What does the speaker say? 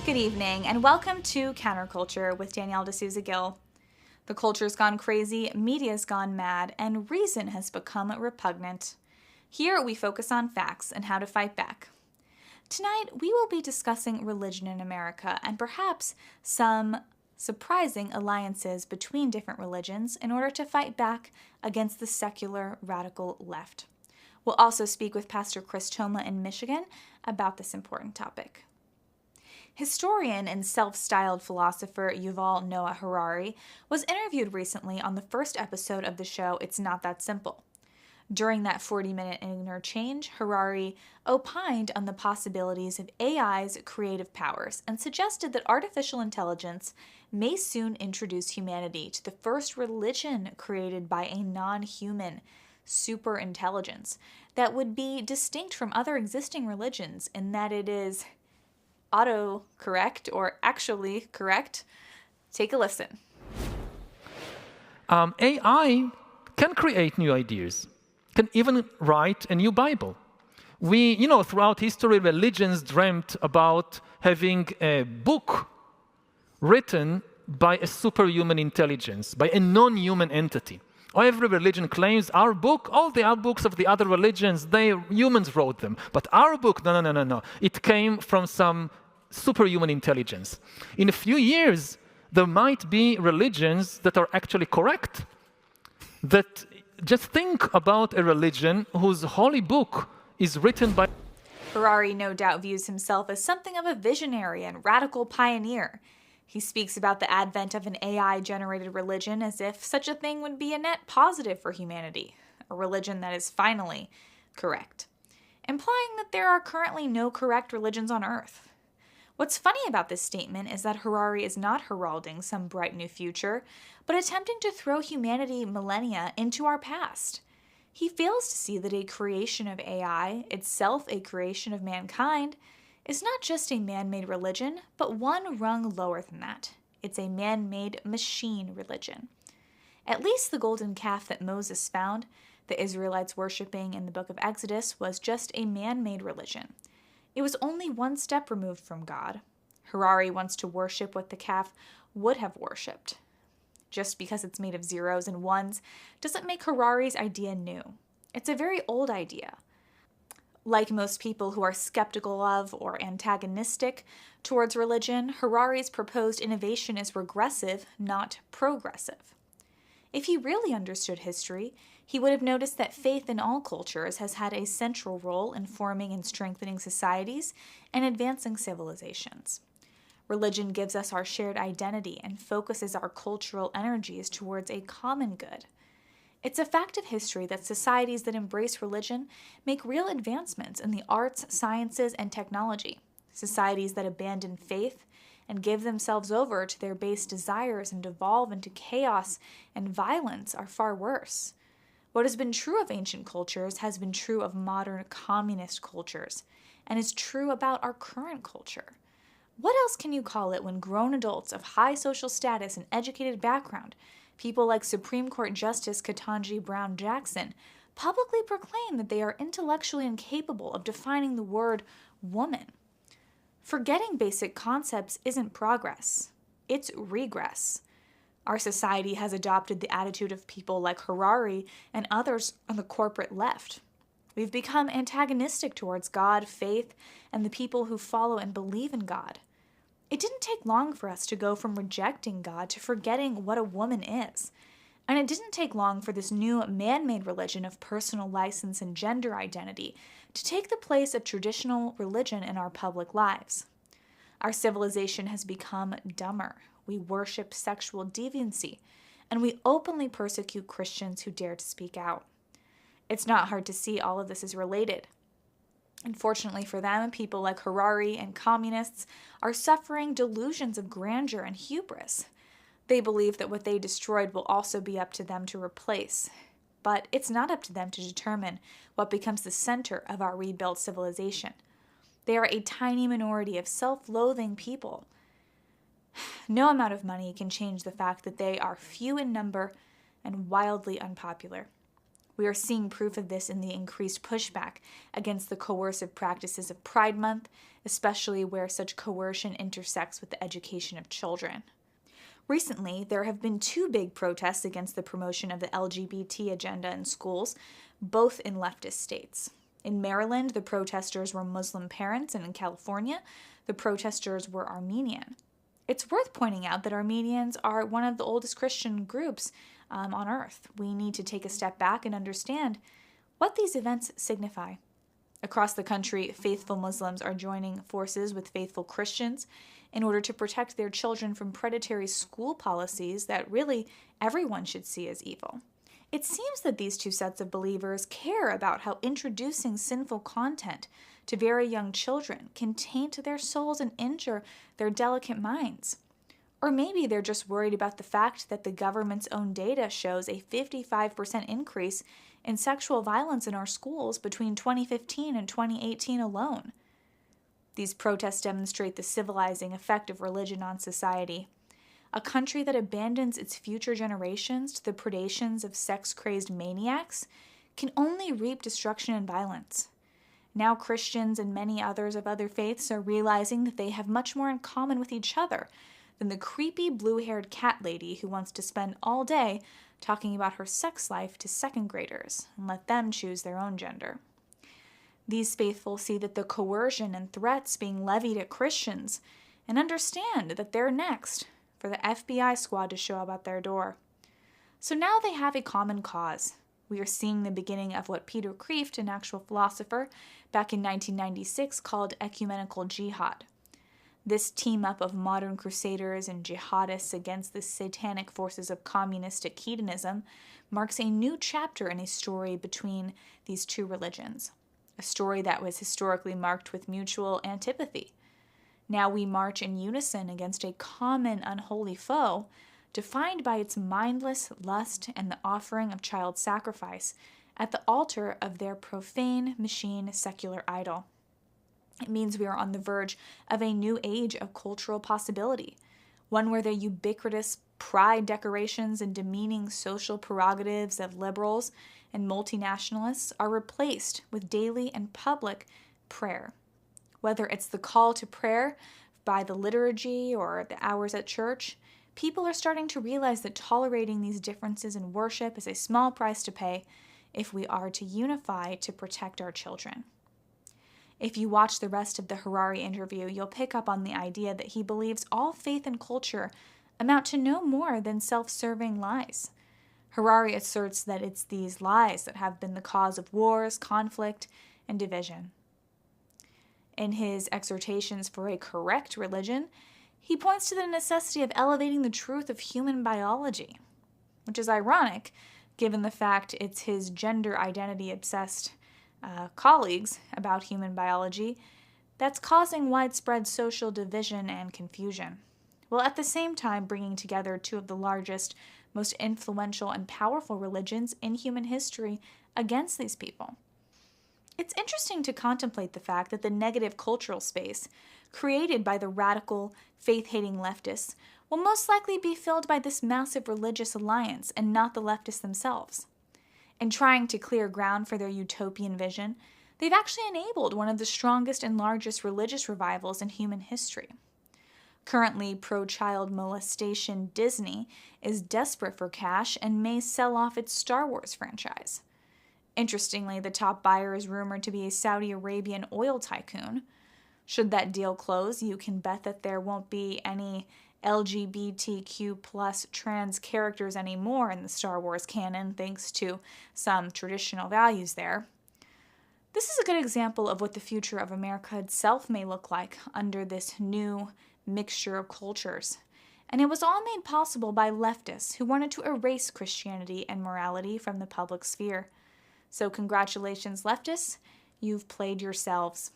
Good evening, and welcome to Counterculture with Danielle D'Souza-Gill. The culture's gone crazy, media's gone mad, and reason has become repugnant. Here we focus on facts and how to fight back. Tonight, we will be discussing religion in America and perhaps some surprising alliances between different religions in order to fight back against the secular radical left. We'll also speak with Pastor Chris Thoma in Michigan about this important topic. Historian and self-styled philosopher Yuval Noah Harari was interviewed recently on the first episode of the show It's Not That Simple. During that 40-minute interchange, Harari opined on the possibilities of AI's creative powers and suggested that artificial intelligence may soon introduce humanity to the first religion created by a non-human superintelligence that would be distinct from other existing religions in that it is autocorrect or actually correct. Take a listen. AI can create new ideas, can even write a new Bible. Throughout history, religions dreamt about having a book written by a superhuman intelligence, by a non-human entity. Every religion claims our book, all the other books of the other religions, humans wrote them. But our book, no. It came from some superhuman intelligence. In a few years, there might be religions that are actually correct. That just think about a religion whose holy book is written by... Harari no doubt views himself as something of a visionary and radical pioneer. He speaks about the advent of an AI-generated religion as if such a thing would be a net positive for humanity, a religion that is finally correct, implying that there are currently no correct religions on Earth. What's funny about this statement is that Harari is not heralding some bright new future, but attempting to throw humanity millennia into our past. He fails to see that a creation of AI, itself a creation of mankind, is not just a man-made religion, but one rung lower than that. It's a man-made machine religion. At least the golden calf that Moses found, the Israelites worshipping in the book of Exodus, was just a man-made religion. It was only one step removed from God. Harari wants to worship what the calf would have worshipped. Just because it's made of zeros and ones doesn't make Harari's idea new. It's a very old idea. Like most people who are skeptical of or antagonistic towards religion, Harari's proposed innovation is regressive, not progressive. If he really understood history, he would have noticed that faith in all cultures has had a central role in forming and strengthening societies and advancing civilizations. Religion gives us our shared identity and focuses our cultural energies towards a common good. It's a fact of history that societies that embrace religion make real advancements in the arts, sciences, and technology. Societies that abandon faith and give themselves over to their base desires and devolve into chaos and violence are far worse. What has been true of ancient cultures has been true of modern communist cultures, and is true about our current culture. What else can you call it when grown adults of high social status and educated background, people like Supreme Court Justice Ketanji Brown Jackson, publicly proclaim that they are intellectually incapable of defining the word woman? Forgetting basic concepts isn't progress. It's regress. Our society has adopted the attitude of people like Harari and others on the corporate left. We've become antagonistic towards God, faith, and the people who follow and believe in God. It didn't take long for us to go from rejecting God to forgetting what a woman is. And it didn't take long for this new man-made religion of personal license and gender identity to take the place of traditional religion in our public lives. Our civilization has become dumber. We worship sexual deviancy, and we openly persecute Christians who dare to speak out. It's not hard to see all of this is related. Unfortunately for them, people like Harari and communists are suffering delusions of grandeur and hubris. They believe that what they destroyed will also be up to them to replace. But it's not up to them to determine what becomes the center of our rebuilt civilization. They are a tiny minority of self-loathing people. No amount of money can change the fact that they are few in number and wildly unpopular. We are seeing proof of this in the increased pushback against the coercive practices of Pride Month, especially where such coercion intersects with the education of children. Recently, there have been 2 big protests against the promotion of the LGBT agenda in schools, both in leftist states. In Maryland, the protesters were Muslim parents, and in California, the protesters were Armenian. It's worth pointing out that Armenians are one of the oldest Christian groups on earth. We need to take a step back and understand what these events signify. Across the country, faithful Muslims are joining forces with faithful Christians in order to protect their children from predatory school policies that really everyone should see as evil. It seems that these 2 sets of believers care about how introducing sinful content to very young children can taint their souls and injure their delicate minds. Or maybe they're just worried about the fact that the government's own data shows a 55% increase in sexual violence in our schools between 2015 and 2018 alone. These protests demonstrate the civilizing effect of religion on society. A country that abandons its future generations to the predations of sex-crazed maniacs can only reap destruction and violence. Now Christians and many others of other faiths are realizing that they have much more in common with each other than the creepy blue-haired cat lady who wants to spend all day talking about her sex life to 2nd graders and let them choose their own gender. These faithful see that the coercion and threats being levied at Christians and understand that they're next for the FBI squad to show up at their door. So now they have a common cause. We are seeing the beginning of what Peter Kreeft, an actual philosopher, back in 1996 called ecumenical jihad. This team-up of modern crusaders and jihadists against the satanic forces of communistic hedonism marks a new chapter in a story between these 2 religions, a story that was historically marked with mutual antipathy. Now we march in unison against a common unholy foe, defined by its mindless lust and the offering of child sacrifice at the altar of their profane machine secular idol. It means we are on the verge of a new age of cultural possibility, one where the ubiquitous pride decorations and demeaning social prerogatives of liberals and multinationalists are replaced with daily and public prayer. Whether it's the call to prayer by the liturgy or the hours at church, people are starting to realize that tolerating these differences in worship is a small price to pay if we are to unify to protect our children. If you watch the rest of the Harari interview, you'll pick up on the idea that he believes all faith and culture amount to no more than self-serving lies. Harari asserts that it's these lies that have been the cause of wars, conflict, and division. In his exhortations for a correct religion, he points to the necessity of elevating the truth of human biology, which is ironic given the fact it's his gender identity-obsessed colleagues about human biology that's causing widespread social division and confusion, while at the same time bringing together 2 of the largest, most influential and powerful religions in human history against these people. It's interesting to contemplate the fact that the negative cultural space created by the radical, faith-hating leftists will most likely be filled by this massive religious alliance and not the leftists themselves. In trying to clear ground for their utopian vision, they've actually enabled one of the strongest and largest religious revivals in human history. Currently, pro-child molestation Disney is desperate for cash and may sell off its Star Wars franchise. Interestingly, the top buyer is rumored to be a Saudi Arabian oil tycoon. Should that deal close, you can bet that there won't be any LGBTQ plus trans characters anymore in the Star Wars canon, thanks to some traditional values there. This is a good example of what the future of America itself may look like under this new mixture of cultures. And it was all made possible by leftists who wanted to erase Christianity and morality from the public sphere. So congratulations, leftists, you've played yourselves.